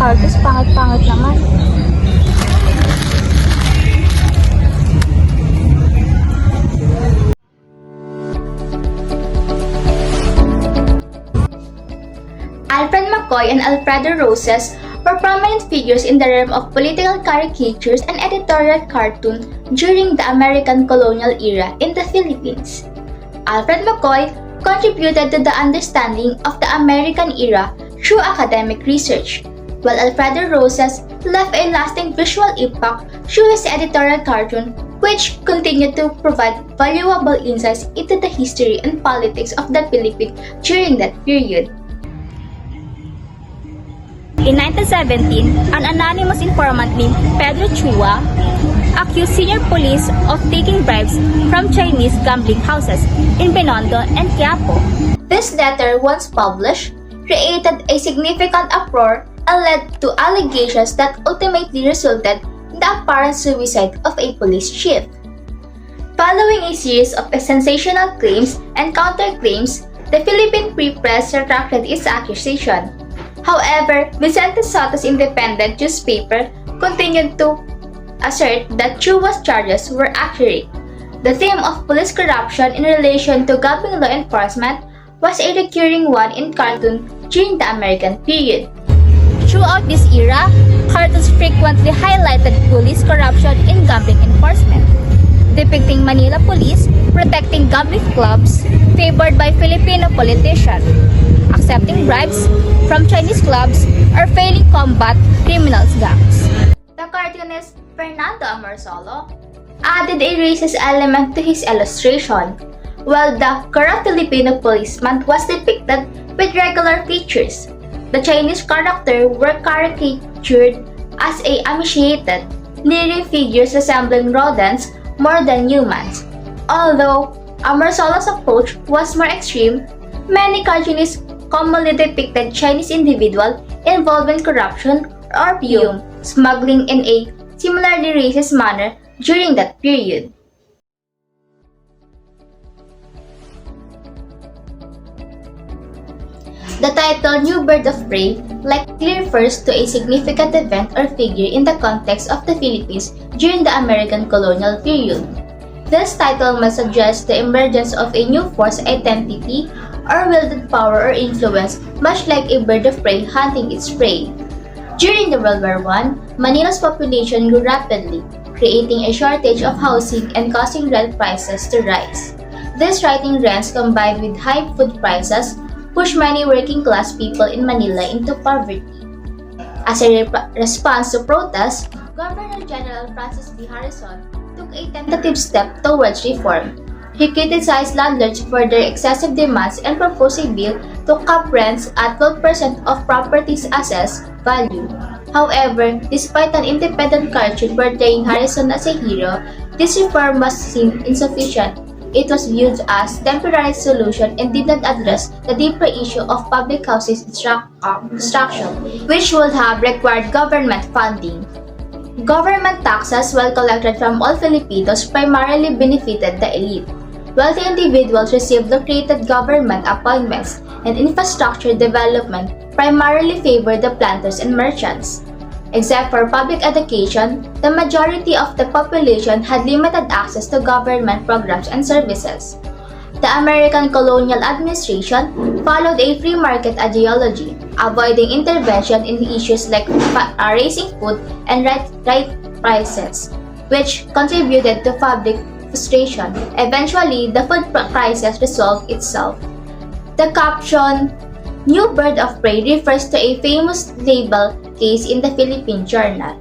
cartoons, pangit-pangit naman. Alfred McCoy and Alfredo Roses were prominent figures in the realm of political caricatures and editorial cartoon during the American colonial era in the Philippines. Alfred McCoy contributed to the understanding of the American era through academic research, while Alfredo Roses left a lasting visual impact through his editorial cartoon, which continued to provide valuable insights into the history and politics of the Philippines during that period. In 1917, an anonymous informant named Pedro Chua accused senior police of taking bribes from Chinese gambling houses in Binondo and Quiapo. This letter, once published, created a significant uproar and led to allegations that ultimately resulted in the apparent suicide of a police chief. Following a series of sensational claims and counterclaims, the Philippine Free Press retracted its accusation. However, Vicente Soto's independent newspaper continued to assert that Chua's charges were accurate. The theme of police corruption in relation to gambling law enforcement was a recurring one in cartoon during the American period. Throughout this era, cartoons frequently highlighted police corruption in gambling enforcement, depicting Manila police protecting gambling clubs favored by Filipino politicians, accepting bribes from Chinese clubs, or failing combat criminals gangs. The cartoonist Fernando Amarsolo added a racist element to his illustration, while the corrupt Filipino policeman was depicted with regular features. The Chinese characters were caricatured as emaciated, leering figures resembling rodents more than humans. Although Amarsolo's approach was more extreme, many cartoonists commonly depicted Chinese individuals involved in corruption or opium smuggling in a similarly racist manner during that period. The title New Bird of Prey likely refers to a significant event or figure in the context of the Philippines during the American colonial period. This title must suggest the emergence of a new force identity or wielded power or influence, much like a bird of prey hunting its prey. During the World War I, Manila's population grew rapidly, creating a shortage of housing and causing rent prices to rise. These rising rents combined with high food prices pushed many working-class people in Manila into poverty. As a response to protests, Governor General Francis B. Harrison took a tentative step towards reform. He criticized landlords for their excessive demands and proposed a bill to cap rents at 12% of property's assessed value. However, despite an independent cartoon portraying Harrison as a hero, this reform must seem insufficient. It was viewed as a temporary solution and did not address the deeper issue of public housing construction, which would have required government funding. Government taxes, while collected from all Filipinos, primarily benefited the elite. Wealthy individuals received lucrative government appointments, and infrastructure development primarily favored the planters and merchants. Except for public education, the majority of the population had limited access to government programs and services. The American colonial administration followed a free market ideology, avoiding intervention in issues like raising food and right prices, which contributed to public frustration. Eventually, the food crisis resolved itself. The caption, "New Bird of Prey," refers to a famous label case in the Philippine Journal.